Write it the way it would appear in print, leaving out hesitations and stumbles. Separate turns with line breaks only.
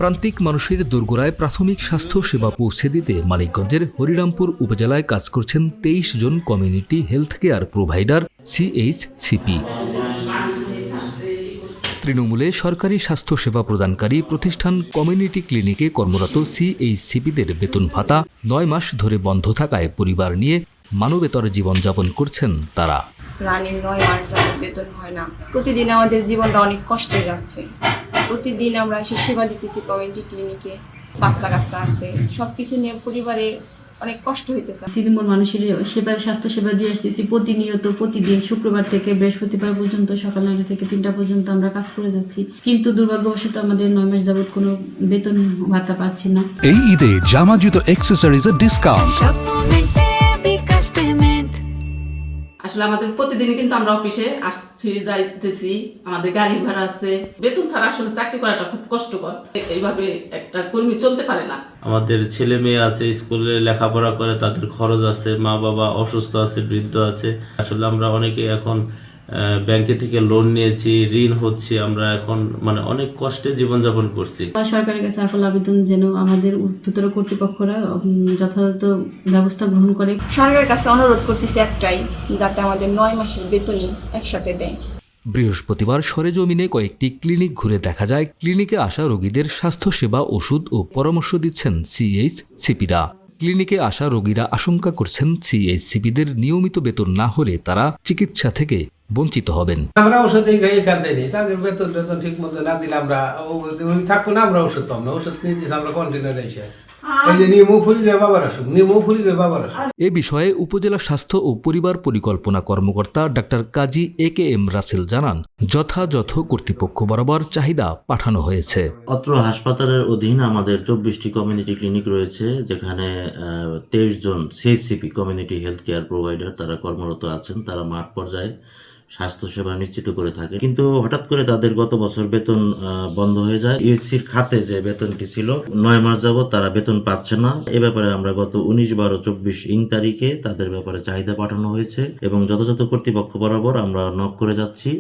প্রান্তিক মানুষের দোরগোড়ায় প্রাথমিক স্বাস্থ্য সেবা পৌঁছে দিতে মানিকগঞ্জের হরিরামপুর উপজেলায় কাজ করছেন ২৩ জন community health care provider CHCP. তৃণমূলে সরকারি স্বাস্থ্য সেবা প্রদানকারী প্রতিষ্ঠান কমিউনিটি ক্লিনিকে কর্মরত সিএইচসিপিদের বেতন ভাতা ৯ মাস ধরে বন্ধ থাকায় পরিবার নিয়ে মানবেতর জীবনযাপন করছেন তারা।
রানীর ৯ মাস যাবত বেতন হয় না। প্রতিদিন আমাদের জীবনটা অনেক কষ্টে যাচ্ছে। প্রতিদিন আমরা এসে সেবা দিতেছি কমিউনিটি ক্লিনিকে, বাচ্চা কাচ্চা আছে, সব কিছু নিয়ে পরিবারে অনেক কষ্ট হইতেছে।
তৃণমূল মানুষের সেবা, স্বাস্থ্য সেবা দিয়ে আসতেছি প্রতিনিয়ত, প্রতিদিন শুক্রবার থেকে বৃহস্পতিবার পর্যন্ত সকাল ৯টা থেকে ৩টা পর্যন্ত আমরা কাজ করে যাচ্ছি, কিন্তু দুর্ভাগ্যবশত আমাদের ৯ মাস যাবত কোনো বেতন ভাতা পাচ্ছি না।
এই ঈদে জামা জুতো অ্যাক্সেসরিজের ডিসকাউন্ট।
আসলে আমাদের প্রতিদিনই কিন্তু আমরা অফিসে আসছি যাইতেছি, আমাদের গাড়ি ভাড়া আছে, বেতন ছাড়া আসলে চাকরি করাটা খুব কষ্টকর। এইভাবে একটা কর্মী চলতে পারে না।
আমাদের ছেলে মেয়ে আছে, স্কুলে লেখাপড়া করে, তাদের খরচ আছে, মা বাবা অসুস্থ আছে, বৃদ্ধ আছে। আসলে আমরা অনেকে এখন ব্যাংকে থেকে লোন নিয়েছি, ঋণ হচ্ছে, আমরা এখন অনেক কষ্টে জীবনযাপন করছি।
সরকারের কাছে আকুল আবেদন যেন আমাদের ঊর্ধ্বতর কর্তৃপক্ষরা যথাযথ ব্যবস্থা গ্রহণ করে।
সরকারের কাছে অনুরোধ করতেছি একটাই, যাতে আমাদের ৯ মাসের বেতনই একসাথে দেয়।
বৃহস্পতিবার সরেজমিনে কয়েকটি ক্লিনিক ঘুরে দেখা যায়, ক্লিনিকে আসা রোগীদের স্বাস্থ্যসেবা, ওষুধ ও পরামর্শ দিচ্ছেন সিএইচসিপিরা। ক্লিনিকে আসা রোগীরা আশঙ্কা করছেন সিএইচসিপিদের নিয়মিত বেতন না হলে তারা চিকিৎসা থেকে বঞ্চিত হবেন।
আমরা ওষুধ দিই, তাদের বেতন ঠিক মতো না দিলে আমরা থাকবো না, আমরা ওষুধ পাবো না। ওষুধ নিয়ে আমরা কন্টিনিউ এসে
এ বিষয়ে উপজেলা স্বাস্থ্য ও পরিবার পরিকল্পনা কর্মকর্তা ডাক্তার কাজী AKM রাসেল জানান, যথাযথ কর্তৃপক্ষ বরাবর চাহিদা পাঠানো হয়েছে।
অত্র হাসপাতালের অধীন আমাদের 24টি কমিউনিটি ক্লিনিক রয়েছে, যেখানে 23 জন CHCP community health care provider তারা কর্মরত আছেন। তারা মাঠ পর্যায়ে স্বাস্থ্যসেবা নিশ্চিত করে থাকে, কিন্তু হঠাৎ করে তাদের গত বছর বেতন বন্ধ হয়ে যায়। ইউএসসির খাতে যে বেতনটি ছিল ৯ মাস যাবত তারা বেতন পাচ্ছে না। এ ব্যাপারে আমরা গত 19/12/24 তারিখে তাদের ব্যাপারে চাহিদা পাঠানো হয়েছে এবং যথাযথ কর্তৃপক্ষ বরাবর আমরা নক করে যাচ্ছি।